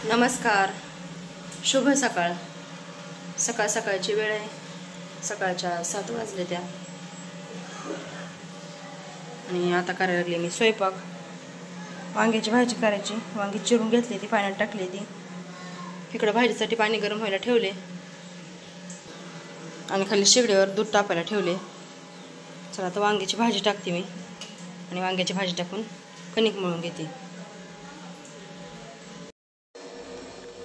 नमस्कार, शुभ सकाळ. सकाळ सकाळची वेळ आहे. सकाळच्या 7 वाजले त्या आणि आता करायला लागले मी स्वयंपाक. वांग्याची भाजी करायची. वांगी चिरून घेतली, ती पाण्यात टाकली. ती इकडं भाजीसाठी पाणी गरम व्हायला ठेवले आणि खाली शेगडीवर दूध तापायला ठेवले. चला आता वांग्याची भाजी टाकते मी आणि वांग्याची भाजी टाकून कणिक मळून घेते.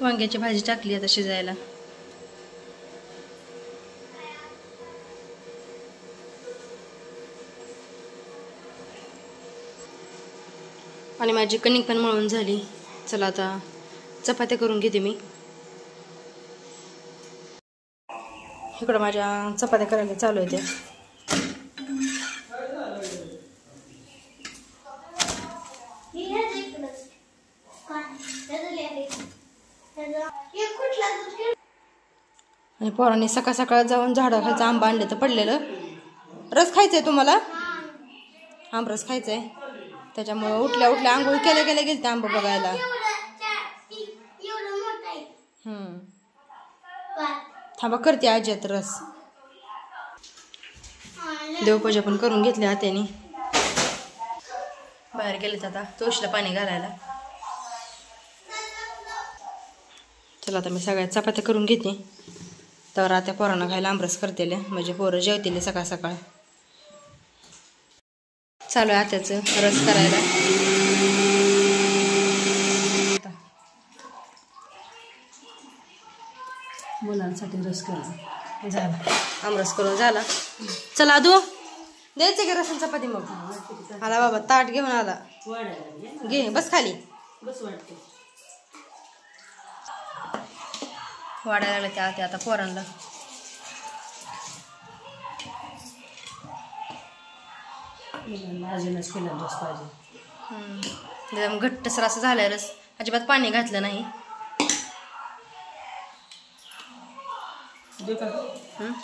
वांग्याची भाजी टाकली आता शिजायला. आणि माझी कणिक पण मळून झाली. चला आता चपात्या करून घेते मी. इकडं माझ्या चपात्या करायला चालू आहे त्या. आणि पोरांनी सकाळ सकाळ जाऊन झाडाखालचा आंबा आणले तर पडलेलं. रस खायचंय तुम्हाला? आमरस खायचंय. त्याच्यामुळे उठल्या उठल्या आंघोळ केल्या केल्या गेले ते आंबा बघायला. थांबा करते आज्यात रस. देवपूजा पण करून घेतली हात्याने. बाहेर गेलेत आता तुळशीला पाणी घालायला. चला आता मी सगळ्या चपात्या करून घेते. तर आता पोरांना खायला आमरस करतेले, म्हणजे पोरं जेवतील सकाळ सकाळ. चालू आहे आत्याचं रस करायला. मुलांसाठी रस करा झाला. आमरस करून झाला. चला आदू द्यायचं की रसन चपाती. मग आला बाबा ताट घेऊन आला. घे बस खाली. वाढायला लागले त्या आता पोरांना. घट्ट सर असं झालंय रस. अजिबात पाणी घातलं नाही.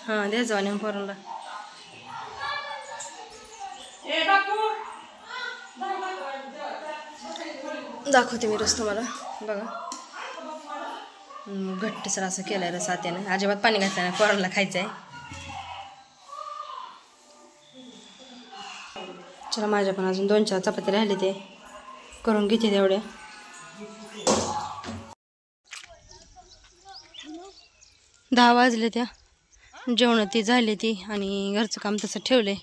हा द्यायचं आणि पोरांना. दाखवते मी रस तुम्हाला बघा. घट्ट सर असं केलंय रस आत्याने. अजिबात पाणी घातलं नाही. पोरांना खायचं आहे. चला माझ्या पण अजून 2-4 चपात्या राहिले ते करून घेते तेवढ्या. दहा वाजले त्या. जेवण ती झाली ती आणि घरचं काम तसं ठेवले.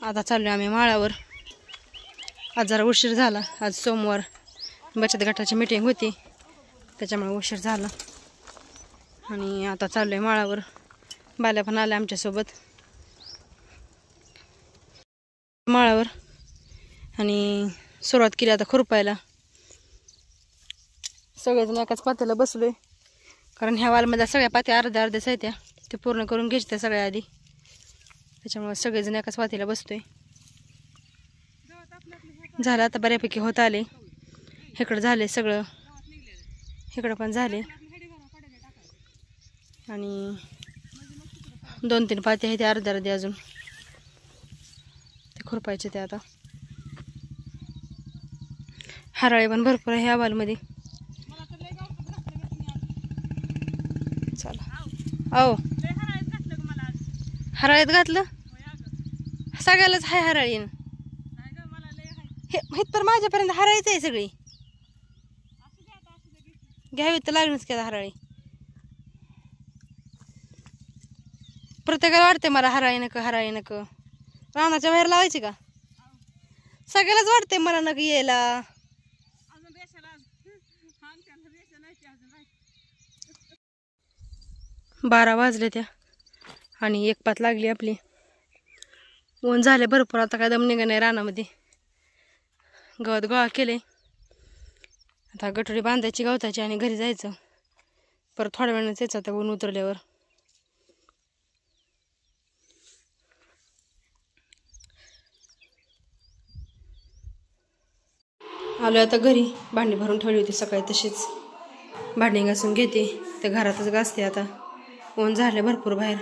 आता चाललो आम्ही माळावर. आज जरा उशीर झाला. आज सोमवार बचत गटाची मीटिंग होती, त्याच्यामुळे उशीर झाला. आणि आता चाललो आहे माळावर. बाल्या पण आल्या आमच्यासोबत माळावर. आणि सुरुवात केली आता खुरपायला. सगळेजण एकाच पात्याला बसलोय, कारण ह्या वालमध्ये सगळ्या पात्या अर्ध्या अर्ध्याच आहेत त्या. ते पूर्ण करून घ्यायचे त्या सगळ्या आधी. त्याच्यामुळे सगळेजण एकाच पात्याला बसतोय. झालं आता बऱ्यापैकी होत आले. इकडं झाले सगळं, इकडं पण झाले. आणि 2-3 पात्या आहेत अर्ध्या अर्ध्या अजून ते खुरपायचे. ते आता हराळे पण भरपूर आहे ह्या वालमध्ये. चला ओ हराळीत घातलं. सगळ्यालाच हाय हराळीन. हे तर माझ्यापर्यंत हराळीच आहे सगळी. घ्यावी तर लागणच की हराळी. प्रत्येकाला वाटते मला हराळी नको हराळी नको. रानाच्या बाहेर लावायची का? सगळ्यालाच वाटते मला नको यायला. 12 वाजले त्या आणि 1 पात लागली आपली. ऊन झाले भरपूर. आता काय दम निघा नाही रानामध्ये. गवत गोळा केले. आता गठोडी बांधायची गवताची आणि घरी जायचं. परत थोड्या वेळानेच यायचं आता ऊन उतरल्यावर. आलो आता घरी. भांडी भरून ठेवली होती सकाळी तशीच. भांडी घासून घेते. ते घरातच घासते आता. ऊन झाले भरपूर बाहेर.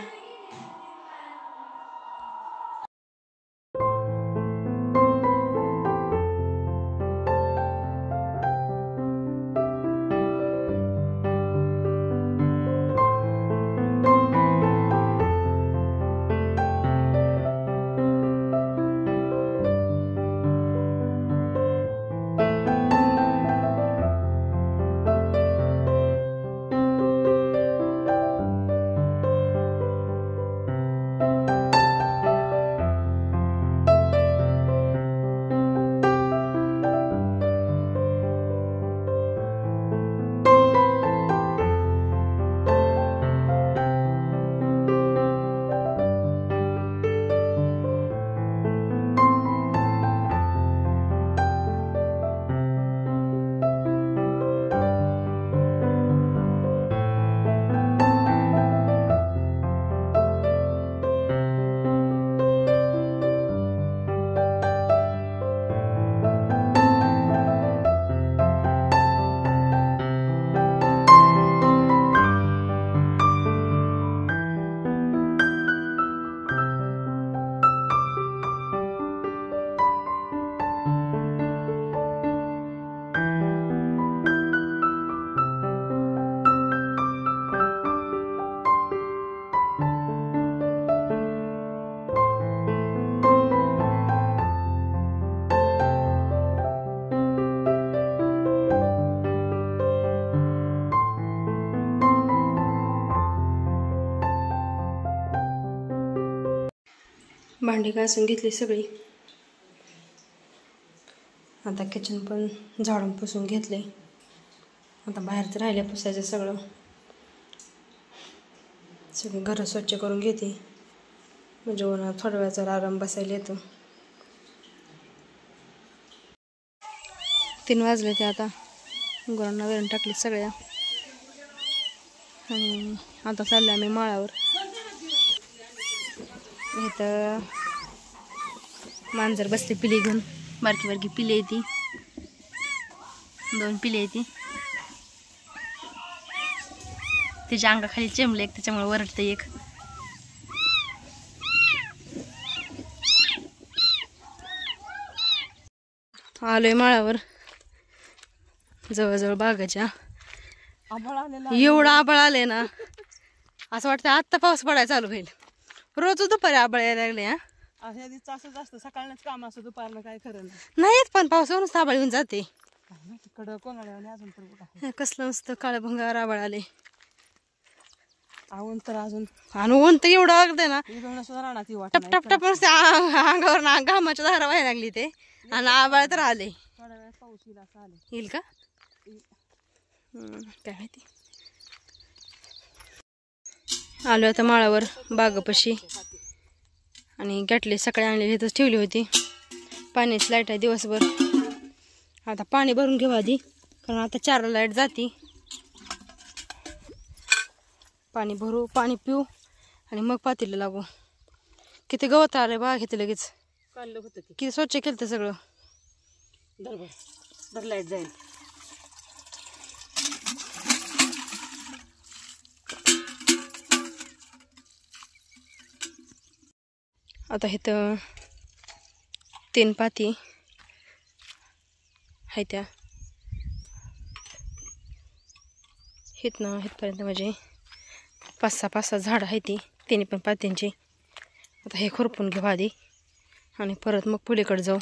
भांडी घासून घेतली सगळी. आता किचन पण झाडून पुसून घेतले. आता बाहेरचं राहिलं पुसायचं सगळं. सगळी घरं स्वच्छ करून घेते म्हणजे उन्हात थोड्या वेळाचा आराम बसायला येतो. 3 वाजले ते आता. गुरांना वैरण टाकली सगळ्या आणि आता चाललो आम्ही माळावर. इथं मांजर बसते पिली घेऊन. बारकी बारकी पिले येते. 2 पिले येते. तिच्या अंगाखाली चिमले एक, त्याच्यामुळे वरडतं एक. आलोय माळावर जवळजवळ बागाच्या. एवढं आभाळ आले ना असं वाटतं आत्ता पाऊस पडायला चालू होईल. रोज दुपारी आभाळ यायला लागले. असंच असतं, सकाळच काम असतं, दुपारनं काय खरं नाही येत. पण पावसावरूनच आभाळ येऊन जाते. कडं कोणाला अजून तर कसलं नुसतं काळं भंगार आभाळ आले. ऊन तर अजून आणि ऊन तर एवढं अगदी ना सुद्धा टप टप टप नुसते अंगावर घामाच्या धारा व्हायला लागली ते. आणि आभाळ तर आले. थोड्या वेळात पाऊस येईल असं आले. येईल का काय माहिती. आलो आता माळावर बागापाशी आणि गॅटली सकाळी आणलेली इथंच ठेवली होती. पाण्याची लाईट आहे दिवसभर. आता पाणी भरून घेऊ आधी, कारण आता 4ला लाईट जाती. पाणी भरू, पाणी पिऊ आणि मग पातीला लागू. किती गवत आलंय बघा. किती लगेच काढलं होतं की किती स्वच्छ केलं ते सगळं. दर लाईट जाईल. आता इथं 3 पाती आहे त्या. इथनं इथपर्यंत म्हणजे 5-6 झाडं आहे ती. 3 पण पात्यांची. आता हे खुरपून घेऊ आधी आणि परत मग पुलीकडे जाऊ.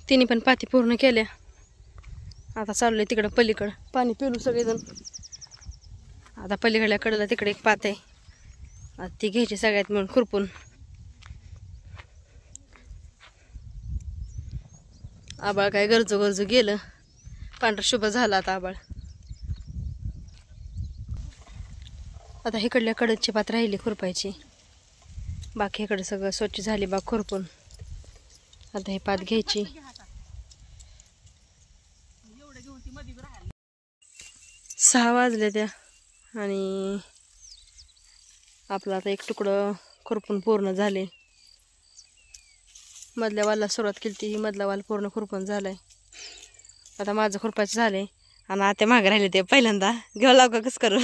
तिन्ही पण पाती पूर्ण केल्या. आता चाललोय तिकडं पलीकडं. पाणी पिलू सगळेजण. आता पलीकडल्या कडेला तिकडे एक पात आहे. आता ती घ्यायची सगळ्यात मिळून खुरपून. आबाळ काय गरजू गरजू गेलं. पांढरा शुभ झाला आता आबाळ. आता इकडल्या कडची पात राहिली खुरपायची. बाकी इकडे सगळं स्वच्छ झाली बाग खुरपून. आता हे पात घ्यायची. 6 वाजले त्या आणि आपलं आता एक तुकडं खुरपून पूर्ण झाले. मधल्या वाला सुरुवात केली ती. मधला वाल पूर्ण खुरपून झालाय. आता माझं खुरपायचं झालंय आणि आता मागे राहिले ते पहिल्यांदा घेऊ लाग कस करू.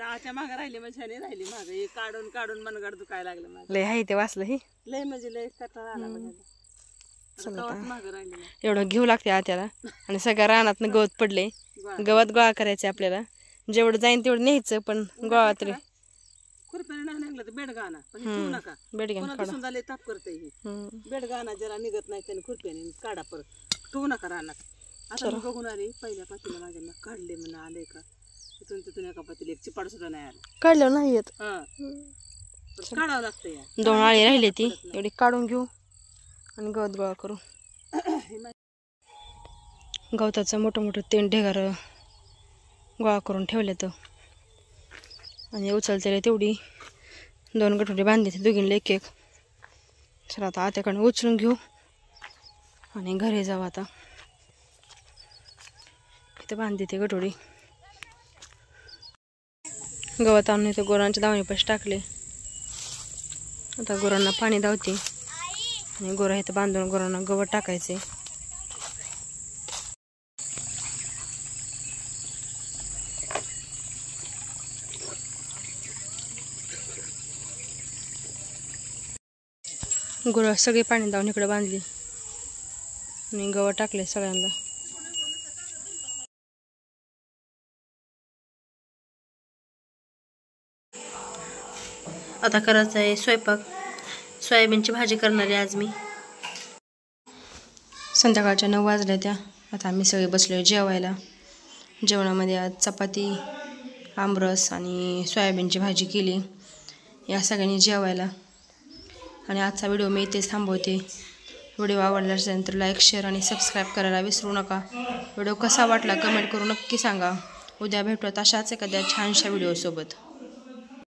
आच्या मागे राहिली म्हणजे राहिली मागे काढून काढून मनगड दुखायला लागलं. लय आहे ते वाचलं ही लय म्हणजे लय कटाळा आला एवढं घेऊ लागते आत्याला. आणि सगळ्या रानात गवत पडले. गवत गोळा करायचे आपल्याला. जेवढं जाईन तेवढं न्यायचं. पण गोळा तरी खुरप्याने नाही निघलं तर बेडगाणा पण ठेवू नका. बेडगाणा ताप करते. बेडगाणा जरा निघत नाही त्याने खुरप्याने काढा परत. ठेवू नका रानात. आता मी बघून आले पहिल्या पातीला माझ्या मी काढले म्हणून आले का तिथून तिथून एका पातीला एक चिपाड सुद्धा नाही आला. काढलं नाही येत. काढावं लागतं. या 2 आळी राहिली ती एवढी काढून घेऊ आणि गवत गोळा करू. गवताचं मोठं मोठं 3 ढेगार गोळा करून ठेवले तर. आणि उचलतेला तेवढी 2 गठोडे बांधले ते दोघींना एक एक. चला आता आत्याकडून उचलून घेऊ आणि घरी जाऊ. आता इथं बांधते ते गठोडी. गवत आणून इथं गुरांच्या दावणीपाशी टाकले. आता गुरांना पाणी धावते आणि गोरा इथं बांधून गुरांना गवत टाकायचे. गुरं सगळी पाणी धावून इकडे बांधली आणि गवत टाकले सगळ्यांना. आता करायचं आहे स्वयंपाक. सोयाबीनची भाजी करणार आहे आज मी. संध्याकाळच्या 9 वाजल्या त्या. आता आम्ही सगळे बसलो जेवायला. जेवणामध्ये आज चपाती, आमरस आणि सोयाबीनची भाजी केली. या सगळ्यांनी जेवायला. आणि आजचा व्हिडिओ मी इथेच थांबवते. व्हिडिओ आवडला असेल तर लाईक, शेअर आणि सबस्क्राईब करायला विसरू नका. व्हिडिओ कसा वाटला कमेंट करून नक्की सांगा. उद्या भेटूयात अशाच एखाद्या छानशा व्हिडिओसोबत.